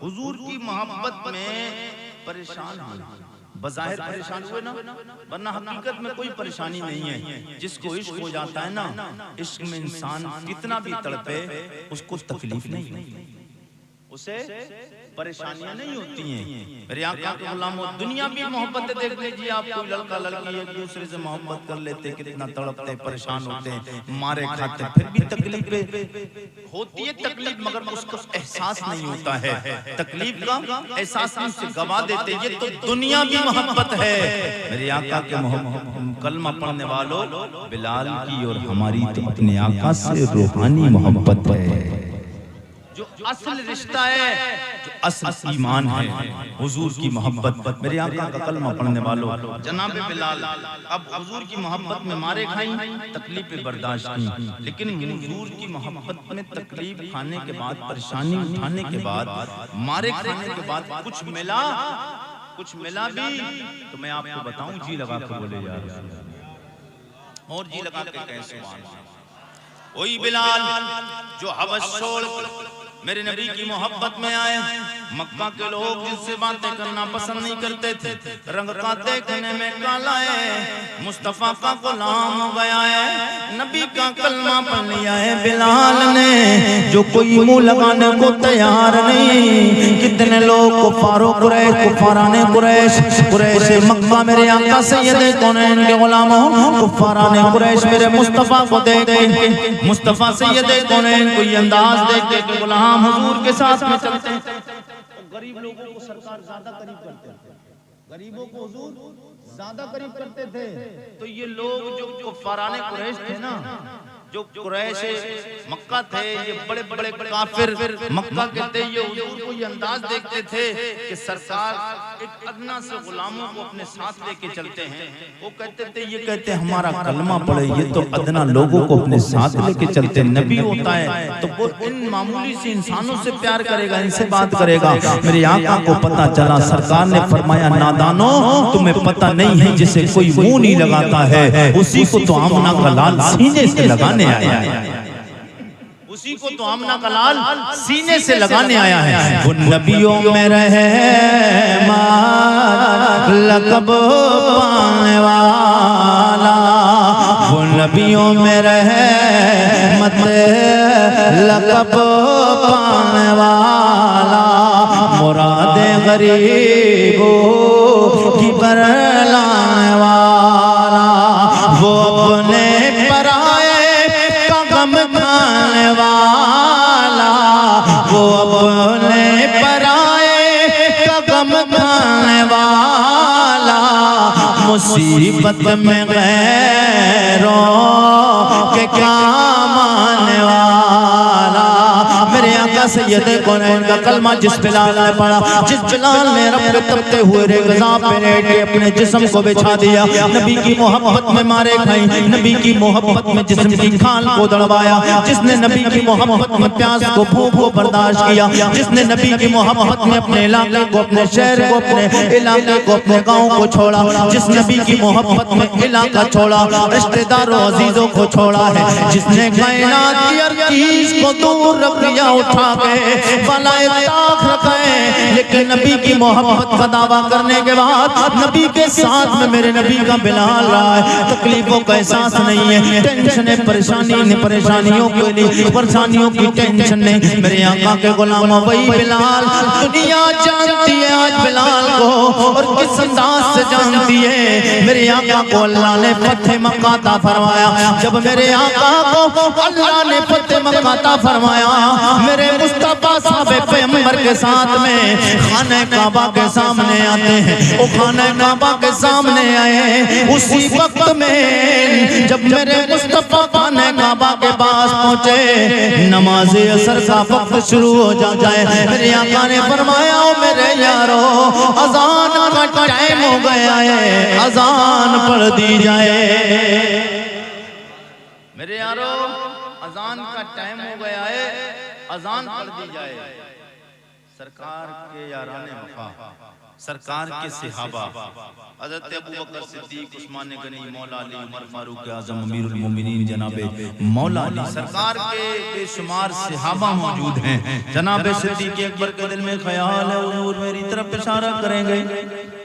हुजूर की मोहब्बत में परेशान हुए, बज़ाहिर परेशान हुए ना, वरना हकीकत में कोई परेशानी नहीं है। जिसको इश्क हो जाता है ना, इश्क में इंसान कितना भी तड़पे उसको तकलीफ नहीं, उसे परेशानियां नहीं होती हैं। मेरे आका के गुलामों, दुनिया भी मोहब्बत देख लीजिए आप, कोई लड़का लड़की एक दूसरे से मोहब्बत कर लेते, कितना तड़पते परेशान होते हैं, मारे खाते, फिर भी तकलीफ होती है तकलीफ, मगर उसका एहसास नहीं होता है। तकलीफ का एहसास से गवा देते, ये तो दुनिया की मोहब्बत है। मेरे आका के कलमा पढ़ने वालों, बिलाल की और हमारी तो अपने आका से रूहानी मोहब्बत है, जो असल रिश्ता है, जो असल ईमान है, हुजूर की मोहब्बत। मेरे आका का कलमा पढ़ने वालों, जनाब बिलाल अब हुजूर की मोहब्बत में मारे खाई, तकलीफें बर्दाश्त की, लेकिन हुजूर की मोहब्बत में तकलीफ खाने के बाद, परेशानी उठाने के बाद, मारे खाने के बाद कुछ मिला भी तो मैं आपको बताऊं, जी लगा के बोले यार, और जी लगा के कहे सुभान अल्लाह। वही बिलाल जो हवस छोड़ मेरे नबी की मोहब्बत में आए, मक्का के लोग जिससे बातें करना पसंद नहीं करते थे, रंग का देखने में काला है, मुस्तफा का गुलाम हो गया है, नबी का कलमा पढ़ लिया है बिलाल ने, जो कोई मुंह लगाने को तैयार नहीं। कितने लोग कुफारो कुफाराने कुरैश मक्का मेरे आका सैयदे कौनैन के गुलामों, कुफाराने कुरैश मेरे मुस्तफा को देख के, मुस्तफा सैयदे कौनैन को ये अंदाज देख के गुलाम हुजूर के साथ में चलते हैं। गरीब लोगों को सरकार ज्यादा करीब करते हैं, गरीबों को हुजूर ज्यादा करीब करते थे। तो ये लोग जो कुफाराने कुरैश थे ना, जो कुरैश मक्का थे, ये बड़े बड़े काफिर मक्का के थे, ये हुजूर को ये अंदाज देखते थे कि सरकार एक अदना से गुलामों को अपने साथ लेके चलते हैं। वो कहते थे, ये कहते हमारा कलमा पढ़े, ये तो अदना लोगों को अपने साथ लेके चलते। नबी होता है तो वो इन मामूली से इंसानों से प्यार करेगा, इनसे बात करेगा। मेरे आका को पता चला, सरकार ने फरमाया, नादानो तुम्हें पता नहीं है, जिसे कोई मुंह नहीं लगाता है उसी को तो आमना का लाल सीने से लगाने आया है, उसी को तो आमना का लाल सीने से लगाने आया है। वो नबियों में रहे लक़ब पाने वाला, वो नबियों में रहे मत लक़ब पाने वाला, मुरादे गरीबों की बरलाने वाला, वो अपने पराये का गम खाने वाला, वो अपने पराये का गम खाने वाला, मुसीबत में गैरों के काम आने वाला। मेरे आका सैयदे कौनैन का कलमा जिस बिलाल ने पढ़ा, जिस बिलाल ने रब के तपते हुए रेगिस्तान पे लेट के अपने जिस्म को बिछा दिया, नबी की मोहब्बत में मारे खाई, नबी की मोहब्बत में जिस्म की खाल को दड़वाया, जिसने नबी की मोहब्बत में प्यास को भूख को बर्दाश्त किया, जिसने नबी की मोहब्बत में अपने इलाके को, अपने शहर को, अपने इलाके को, अपने गाँव को छोड़ा, जिस नबी की मोहब्बत में इलाका छोड़ा, रिश्तेदारों अजीजों को छोड़ा है, जिसने कायनात की हर चीज को दूर रख दिया, उठा के बलाए ताक रखे, लेकिन नबी की मोहब्बत का दावा करने के बाद नबी के साथ में मेरे नबी का बिलाल रहा है। तकलीफों का एहसास नहीं है, टेंशन परेशानियों के लिए परेशानियों की टेंशन नहीं। मेरे आका के गुलाम वही बिलाल, दुनिया जानती है आज बिलाल को और किस अंदाज से जानती है। मेरे आका को अल्लाह ने फतेह मक्का अता फरमाया। जब मेरे आका को अल्लाह ने फतेह मक्का अता फरमाया, मेरे मुस्तफा साहब पैगंबर के साथ में खाने काबा के सामने आते हैं। वो खाने काबा के सामने आए, उसी वक्त में जब मेरे मुस्तफा खाने काबा के पास पहुंचे, नमाज असर का वक्त शुरू हो जाता है। मेरे आका ने फरमाया, ओ मेरे यारो, अजान का टाइम हो गया है, अजान पढ़ दी जाए। मेरे यारो, अजान का टाइम हो गया है, अजान पढ़ दी जाए। सरकार के याराने वफा, सरकार के सहाबा, हज़रत अबू बकर सिद्दीक, उस्मान गनी, मौला अली, उमर फारूक आज़म, अमीरुल मोमिनीन जनाबे मौला अली, सरकार के बेशुमार सहाबा मौजूद हैं। जनाबे सिद्दीक अकबर के दिल में ख्याल है, हुजूर मेरी तरफ इशारा करेंगे।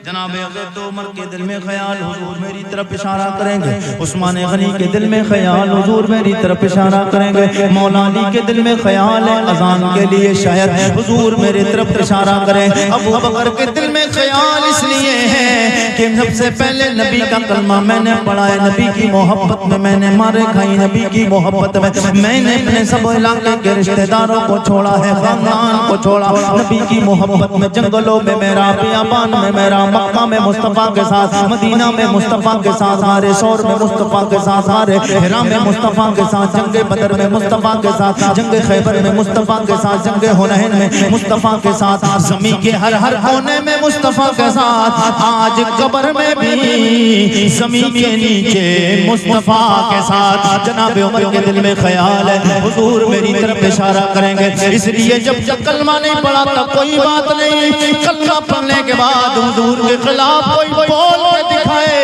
जनाबे हज़रत उमर के दिल में ख्याल, हुजूर मेरी तरफ इशारा करेंगे। उस्मान गनी के दिल में ख्याल, हुजूर मेरी तरफ इशारा करेंगे। मौला अली के दिल में ख्याल है, अजान के लिए शायद हुजूर मेरी तरफ इशारा करें। अबू बकर के दिल में ख्याल इसलिए है कि सबसे पहले नबी का कलमा मैंने पढ़ा है, नबी की मोहब्बत में मैंने मारे खाई, नबी की मोहब्बत में मैंने अपने सब इलाके के रिश्तेदारों को छोड़ा है, खानदान को छोड़ा। नबी की मोहब्बत में जंगलों में मेरा, बियाबान में मेरा, मक्का में मुस्तफा के साथ, मदीना में मुस्तफा के साथ, सारे शौर में मुस्तफा के साथ, सारे हिरा में मुस्तफा के साथ, जंगे बदर में मुस्तफा के साथ, जंगे खैबर में मुस्तफा के साथ, जंगे हुनैन में मुस्तफा के साथ, ज़मीन के हर हर कोने में मुस्तफा के साथ, आज कब्र में भी ज़मीन के नीचे मुस्तफा के साथ। जनाब उमर के दिल में ख्याल है, हुजूर मेरी तरफ इशारा करेंगे। इसलिए जब तक कलमा नहीं पढ़ा था कोई बात नहीं, कलमा पढ़ने के बाद हुजूर के खिलाफ कोई बोल के दिखाए,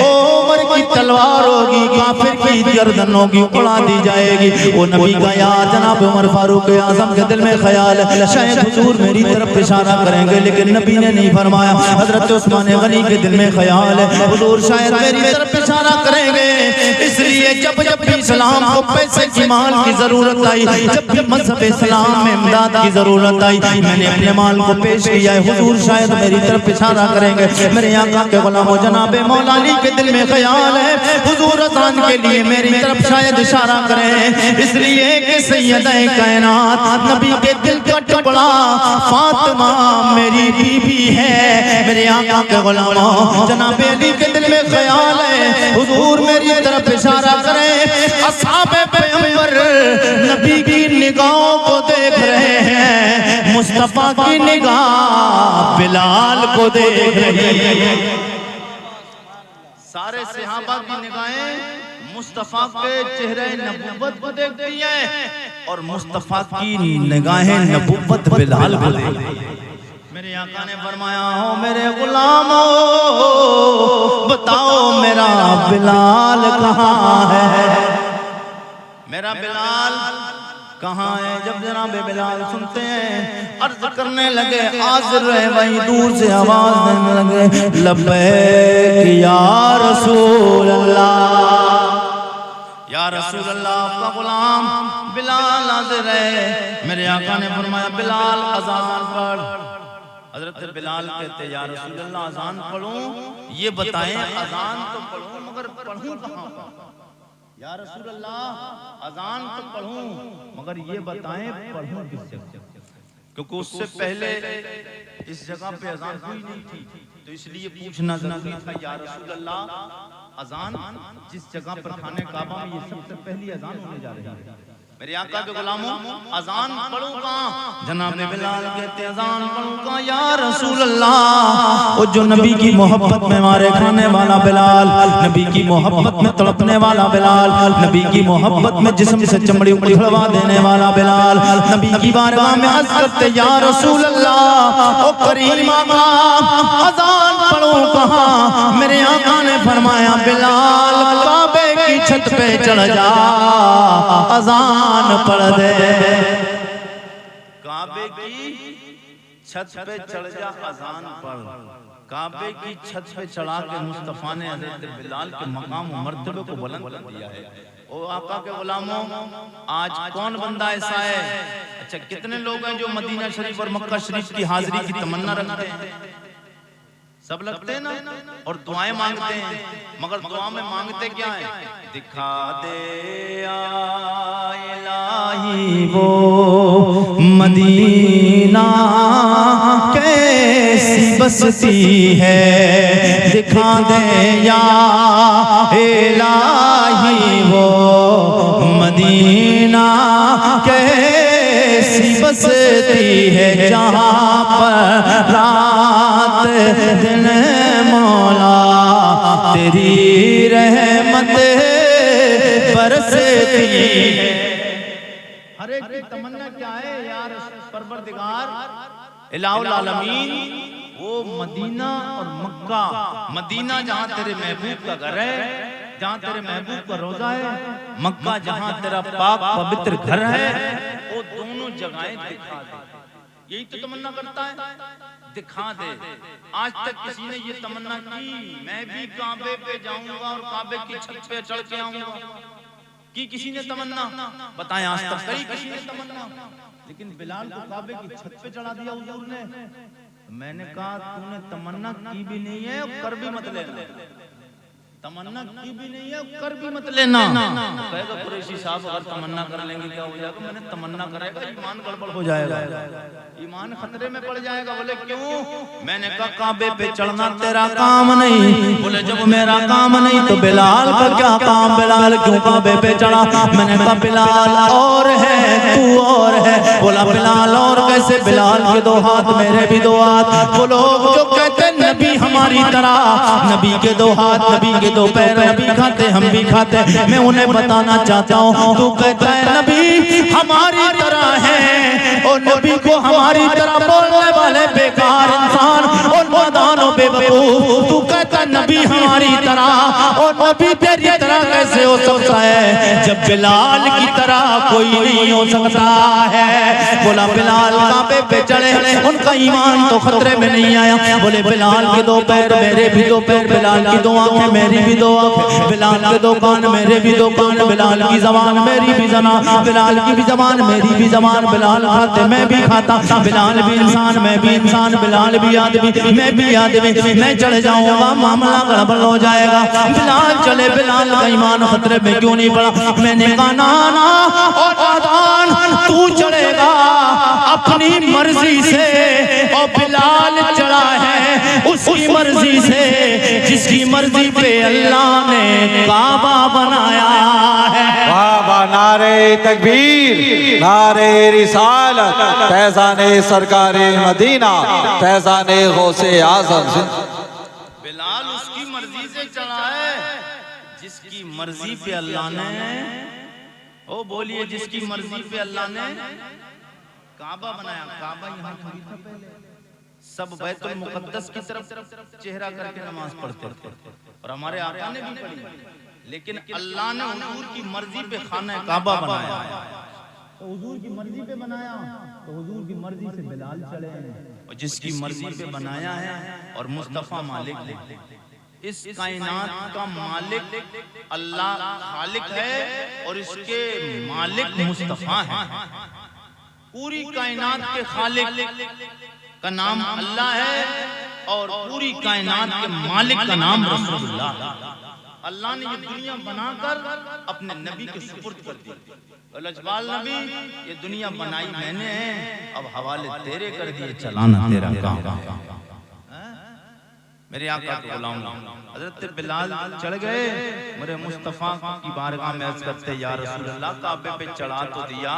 उमर की तलवार होगी, काफिर की गर्दन होगी, उड़ा दी जाएगी। वो नबी का यार जनाब उमर फारूक आजम के दिल में ख्याल है, शायद हुजूर मेरी तरफ इशारा करेंगे, लेकिन नबी ने नहीं फरमाया। हजरत उस्मान गनी के दिल में ख्याल है, हुजूर शायद मेरी तरफ इशारा करेंगे। इसलिए जब जब भी इस्लाम को पैसे की माल की जरूरत आई, जब भी मजहब इस्लाम में इमदाद की जरूरत आई, मैंने अपने माल को पेश किया है। हुजूर शायद मेरी तरफ इशारा करेंगे। मेरे आका के गुलामों जनाबे मौला अली के दिल में ख्याल ख्याल है हुजूर अजान के लिए मेरी तरफ शायद इशारा करें, इसलिए कि सैयदा कायनात नबी के दिल का टुकड़ा फातिमा मेरी बीबी है। मेरे आका के गुलामों जनाब अली के दिल में ख्याल है हुजूर मेरी तरफ इशारा करें। असहाबे पैगंबर नबी की निगाहों को देख रहे हैं, मुस्तफा की निगाह बिलाल को देख रही है। सारे सहाबा की निगाहें मुस्तफा के चेहरे नबूवत को देखती हैं और मुस्तफा की निगाहें नबूवत बिलाल को देखती हैं। मेरे आका ने फरमाया हो मेरे गुलामों बताओ मेरा बिलाल कहाँ है, मेरा बिलाल कहाँ है। जब जनाब बिलाल सुनते हैं अर्ज करने लगे हाजिर रहे, वही दूर से आवाज देने लगे लब्बैक या रसूल अल्लाह, या रसूल अल्लाह आपका गुलाम बिलाल हाजिर है। मेरे आका ने फरमाया बिलाल अज़ान पढ़। हजरत बिलाल कहते या रसूल अल्लाह अज़ान पढ़ूं, ये बताएं अज़ान तो पढ़ूं मगर पढ़ूं कहाँ पर। या रसूल अल्लाह अज़ान तो पढ़ूं मगर ये बताएं पढ़ूं किस जगह, क्योंकि उससे पहले इस जगह पे अज़ान हुई नहीं थी, तो इसलिए पूछना जरूरी था। या रसूल अल्लाह अज़ान जिस जगह पर खाने काबा में ये सबसे पहली अज़ान होने जा रही है, मेरे आका के गुलामों अज़ान पढ़ूं कहाँ। जनाब बिलाल कहते अज़ान पढ़ूं कहाँ या रसूल अल्लाह। वो जो नबी की मोहब्बत में मारे खाने वाला बिलाल, नबी की मोहब्बत में तड़पने वाला बिलाल, नबी की मोहब्बत में जिस्म से चमड़ी उखड़वा देने वाला बिलाल, नबी की बारगाह में अर्ज़ करते या रसूल अल्लाह ओ करीम आका अज़ान पढ़ूं कहाँ। मेरे आका ने फरमाया बिलाल काबे की छत पे चढ़ जा अज़ान पढ़ दे। काबे की छत पे चढ़ जा अज़ान पढ़। काबे की छत पे चढ़ा के मुस्तफा ने हज़रत बिलाल के मकाम और मर्तबे को बुलंद कर दिया है। ओ आका के गुलामों आज कौन बंदा ऐसा है, अच्छा कितने लोग हैं जो मदीना शरीफ और मक्का शरीफ की हाजिरी की तमन्ना रखते हैं, सब लगते हैं ना और दुआएं मांगते हैं, मगर दुआ में मांगते क्या है, दिखा दे या इलाही वो मदीना कैसी बसती है, दिखा दे या इलाही वो मदीना कैसी बसती है, जहाँ पर रात दिन मौला तेरी रहमत बरसती है। हर एक की तमन्ना क्या है यार, परवरदिगार इलाहुल आलमीन वो मदीना और मक्का, मदीना जहाँ तेरे महबूब का घर है, जहाँ तेरे महबूब का रोजा है, मक्का जहाँ तेरा पाक पवित्र घर है, वो दोनों जगहें दिखा दे। यही तो तमन्ना करता है, दिखा दे। आज तक किसी ने ये तमन्ना की मैं भी काबे पे जाऊंगा और काबे की छत पे चढ़ के आऊंगा, की किसी ने तमन्ना बताएं? आज तक कई किसी ने तमन्ना, लेकिन बिलाल को काबे की छत पे चढ़ा दिया हुजूर ने। मैंने कहा तूने तमन्ना की भी नहीं है और कर भी मत लेना, तमन्ना की भी नहीं है कर भी मत लेना। कहेगा कुरैशी साहब अगर तमन्ना कर लेंगे क्या हो जाएगा? मैंने तमन्ना करेगा ईमान गड़बड़ हो जाएगा, ईमान खतरे में पड़ जाएगा। बोले क्यों? मैंने कहा काबे पे चढ़ना तेरा काम नहीं। बोले जब मेरा काम नहीं तो बिलाल का क्या काम? बिलाल क्यों काबे पे चढ़ा? मैंने कहा बिलाल और है तू और है। बोला बिलाल और कैसे? बिलाल के दो हाथ मेरे भी दो हाथ। वो लोग जो कहते नबी हमारी तरह, नबी के दो हाथ नबी के दो पैर, नबी खाते हम भी खाते, मैं उन्हें बताना चाहता हूँ तू कहता है नबी हमारी तरह है और नबी को हमारी तरह बोलने वाले बेकार इंसान और नादान बेवकूफ। तू कहता नबी हमारी तरह और नबी तेरी तरह कैसे हो सकता है जब बिलाल की तरह कोई नहीं हो सकता है। बोला बिलाल काबे पे चढ़े, उनका ईमान तो खतरे में नहीं आया। बोले बिलाल के दो पैर मेरे भी दो पैर, बिलाल की दो आंखें मेरी भी दो आंखें, बिलाल के दो कान मेरे भी दो कान, बिलाल की जबान मेरी भी जबान, बिलाल की भी जबान मेरी भी जबान। बिलाल खाते मैं भी खाता, बिलाल भी इंसान मैं भी इंसान, बिलाल भी आदमी मैं भी आदमी। मैं चढ़ जाऊंगा मामला गड़बड़ हो जाएगा। बिलाल चले, बिलाल का ईमान खतरे में क्यों नहीं पड़ा? मैंने कहा ना ना और आदान तू चलेगा अपनी मर्जी से, और बिलाल चला है उसकी मर्जी से, जिसकी मर्जी पे अल्लाह ने काबा बनाया है। बाबा नारे तकबीर, नारे रिसालत, फैज़ाने सरकारे मदीना, फैज़ाने गौसे आज़म। बिलाल उसकी मर्जी से चला है, जिसकी मर्जी पे अल्लाह ने, ओ बोलिए, जिसकी मर्जी पे अल्लाह ने काबा बनाया। काबा यहाँ थोड़ी था पहले, सब बैतुल मुक़द्दस की तरफ चेहरा करके नमाज पढ़ते थे, और हमारे आका ने भी पढ़ी, लेकिन अल्लाह ने हुजूर की मर्जी पे खाना काबा बनाया। तो हुजूर की मर्जी पे बनाया, तो हुजूर की मर्जी से बिलाल चले, और जिसकी मर्जी पे बनाया है, और मुस्तफा मालिक है, इस कायनात का मालिक अल्लाह खालिक है, और इसके मालिक मुस्तफा है। पूरी कायनात के खालिक का नाम अल्लाह है, और पूरी कायनात के मालिक का नाम रसूलुल्लाह। अल्लाह ने ये दुनिया बनाकर अपने नबी के सुपुर्द कर दी। लजपाल नबी, ये दुनिया बनाई मैंने है, अब हवाले तेरे कर दिए, चलाना तेरा काम। मेरे आका के गुलाम हजरत बिलाल चढ़ गए, मेरे मुस्तफा की बारगाह में अर्ज करते, या रसूल अल्लाह, काबे पे चढ़ा तो दिया,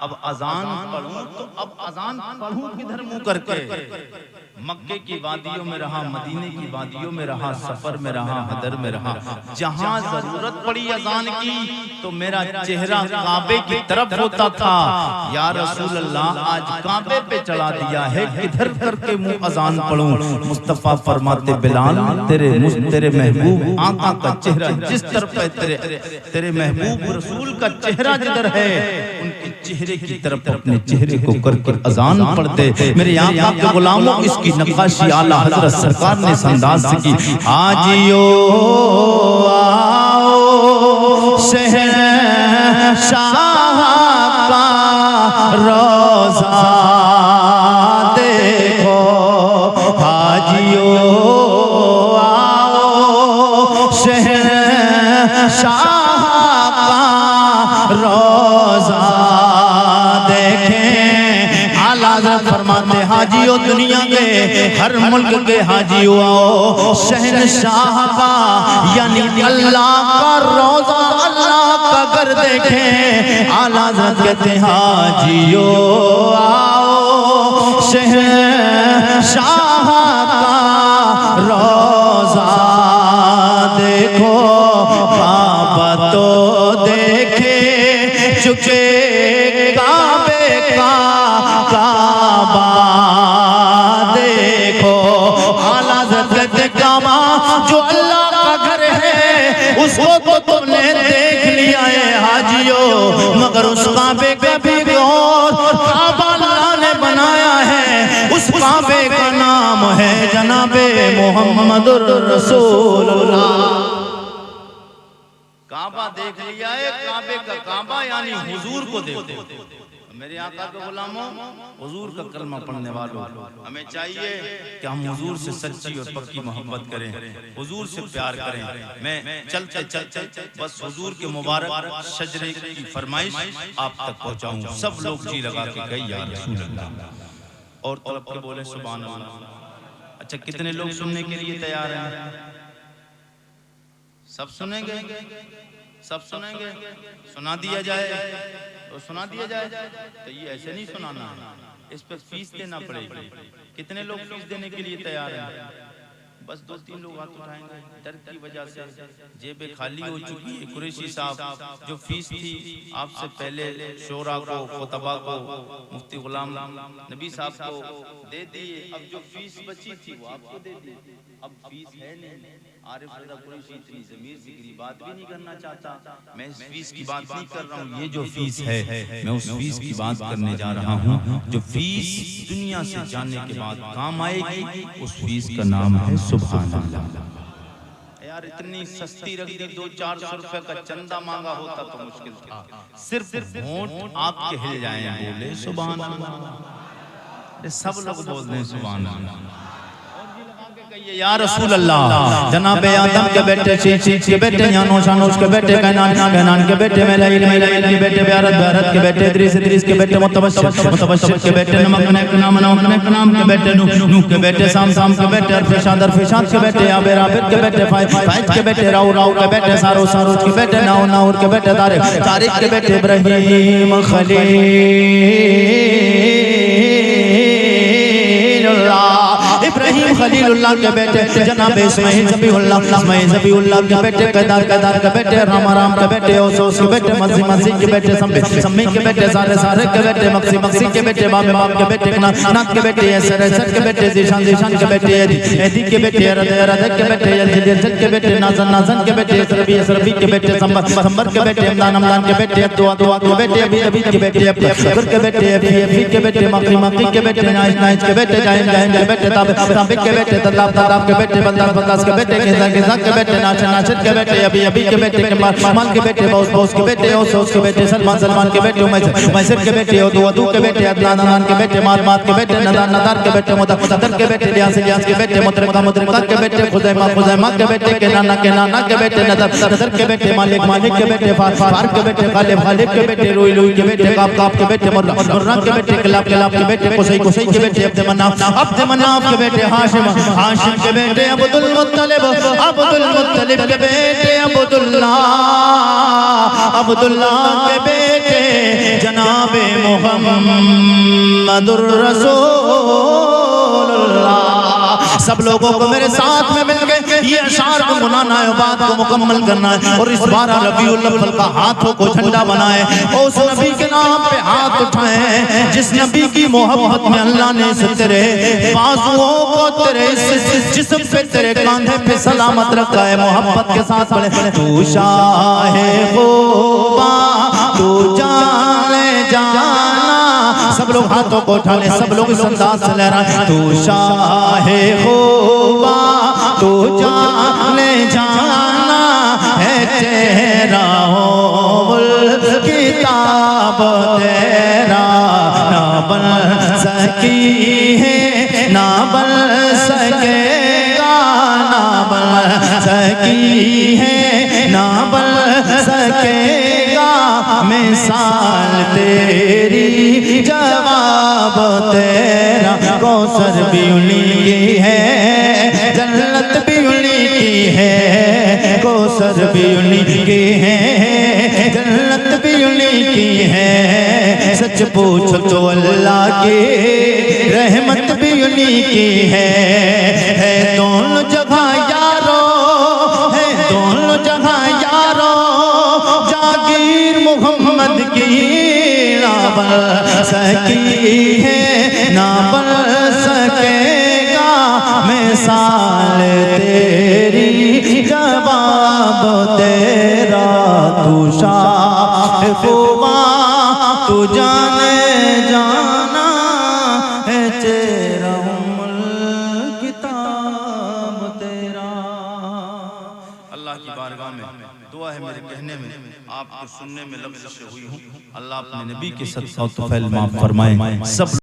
अब अजान पढ़ूं तो अब अजान पढ़ूं किधर मुंह करके? मक्के की वादियों में रहा, मदीने की वादियों में रहा, सफर में रहा, हदर में रहा, जहां जरूरत पड़ी अजान की तो मेरा चेहरा काबे की तरफ होता था। या रसूल अल्लाह, आज काबे पे चढ़ा दिया है, किधर करके मुंह अजान पढ़ूं? मुस्तफा फरमाते, बिलाल, तेरे महबूब आका का चेहरा जिस तरफ है, तेरे महबूब रसूल का चेहरा जिधर है, उनके चेहरे की तरफ अपने चेहरे को करके अजान पढ़ते। मेरे आका के गुलामों, इसकी नक्काशी आला हजरत सरकार ने इस अंदाज से की। हाजियो आओ शहंशाह का रोज़ा देखो, हाजियो आओ शहंशाह का रोज़ा देखें। आला हज़रत फरमाते, हाजियो दुनिया के हर मुल्क के हाजियो आओ, शहंशाह का यानी अल्लाह का रोज़ा, अल्लाह का घर देखें। आला हज़रत कहते, हाजियो आओ शहंशाह का रोज़ा देखो, काबा तो देखे चुके काबे का काबा देखो। आला हज़रत काबा जो अल्लाह का घर है, उसको तो तुमने देख लिया है हाजियो, मगर उस काबे का भी गौर, काबा अल्लाह ने बनाया है, उस काबे का नाम है जनाबे मोहम्मदुर रसूलुल्लाह। काबा देख लिया है, काबे का काबा यानी हुजूर को देखो। मेरे आका के गुलामों, हुजूर का कलमा पढ़ने वालों, हमें चाहिए कि हम हुजूर से सच्ची और पक्की मोहब्बत करें, हुजूर से प्यार करें। मैं चलते चलते बस हुजूर के मुबारक शजरे की फरमाइश आप तक पहुंचाऊं। सब लोग जी लगा के गए या रसूल अल्लाह, और तलब के बोले सुभान अल्लाह। अच्छा, कितने लोग सुनने के लिए तैयार हैं? सब सुनेंगे? सब सुनेंगे? सुना दिया जाए तो सुना दिया जाए। तो ये ऐसे नहीं सुनाना है, इस पे फीस देना पड़ेगी। कितने लोग फीस देने के लिए तैयार हैं? बस 2-3 लोग हाथ उठाएंगे। डर की वजह से जेबें खाली हो चुकी है। कुरैशी साहब जो फीस थी आपसे पहले शोरा को, खुतबा को, मुफ्ती गुलाम नबी साहब को दे दिए। अब जो फीस बची थी वो आपको दे दी। अब फीस है नहीं। आरिफ रज़ा कुरैशी इतनी ज़मीर ज़िक्री बात भी नहीं करना चाहता। मैं इस फीस की बात नहीं कर रहा हूँ, ये जो फीस है मैं उस फीस की बात करने जा रहा हूँ जो फीस दुनिया से जाने के बाद काम आएगी। उस फीस का नाम है सुभान अल्लाह। यार इतनी सस्ती रख दी, 200-400 रुपए का चंदा मांगा होता तो मुश्किल था। सिर्फ होंठ आपके हिल जाए, बोले सुभान अल्लाह। सब लोग बोल दें सुभान अल्लाह। या रसूल अल्लाह। जनाब आदम के बेटे शीश के बेटे यानूश के बेटे कैनान के बेटे मेलाइल के बेटे भारत के बेटे इद्रीस के बेटे मुतबश्शिर के बेटे नमक नाम के बेटे नूह के बेटे साम के बेटे अरफशाद के बेटे आबिर के बेटे फाइज के बेटे राउ के बेटे सारोज के बेटे नाउर के बेटे तारिक के बेटे इब्राहीम खलीलुल्लाह के बेटे जनाब इस्माइल ज़बीहुल्लाह के बेटे केदार के बेटे राम के बेटे ओस के बेटे मसी के बेटे सम्मी के बेटे सारे के बेटे मक्सी के बेटे बाब के बेटे नाथ के बेटे सर के बेटे जीशान के बेटे एदी के बेटे रद के बेटे यलजल के बेटे नाजन के बेटे सरबी के बेटे संबर के बेटे हमदान के बेटे दुआ के बेटे अभी के बेटे फकर के बेटे अभी के बेटे मक्की के बेटे नाइज के बेटे जाइन के बेटे ताबिक के बेटे तदाब के बेटे बंदास के बेटे गिजा के बेटे नाचन के बेटे अभी के बेटे माल के बेटे बॉस के बेटे ओस के बेटे सलमान के बेटे मैसर के बेटे दू के बेटे अदनान के बेटे मात के बेटे नदार के बेटे मुदर के बेटे लियास के बेटे मुद्रिका के बेटे खुजैमा के बेटे के नाना के बेटे नदर के बेटे मालिक के बेटे फार के बेटे खालिब के बेटे रुई के बेटे काप के बेटे मुर्रा के बेटे कलाब के बेटे कुसै के बेटे अब्द मनाफ के बेटे हाशिम के बेटे अब्दुल मुत्तलिब के बेटे अब्दुल्लाह के बेटे जनाबे मुहम्मदुर रसूलुल्लाह। सब लोगों को मेरे साथ में मिल गए ये अशार को मुनाना है, बात को मुकम्मल करना है और इस 12 रबीउल अव्वल का हाथों को झंडा बनाए और उस नबी के नाम पे हाथ उठाए जिस नबी की मोहब्बत में अल्लाह ने तेरे बाजुओं को तेरे जिस्म पे तेरे कांधे पे सलामत रखा है। मोहब्बत के साथ पढ़े तू शाहे खूबा तू जाने जाना। सब लोग हाथों को उठा ले, सब लोग इस अंदाज से लहराए तू शाहे खूबा तू जाने जाना है तेरा किताब तेरा ना बन सकी है ना बन सकेगा ना बन सकी है ना बन सकेगा मिसाल तेरी जवाब तेरा। कौसर भी उन्हीं की है जन्नत भी उन्हीं की है, कौसर भी उन्हीं की है जन्नत भी उन्हीं की है। सच पूछो तो अल्लाह की रहमत भी उन्हीं की है दोनों जगह यारो है दोनों जगह यारो जागीर मोहम्मद की ना बन सकी है ना बन सकेगा मिसाल तेरी जवाब तेरा। तू शाह खूबा तू जाने जाना है तेरा किताब तेरा। अल्लाह की बारगाह में दुआ है मेरे कहने में आपको सुनने में लफ्ज़ हुई हूँ। अल्लाह अपने नबी के सदक़ा तो फैल माफ़ फरमाए सब।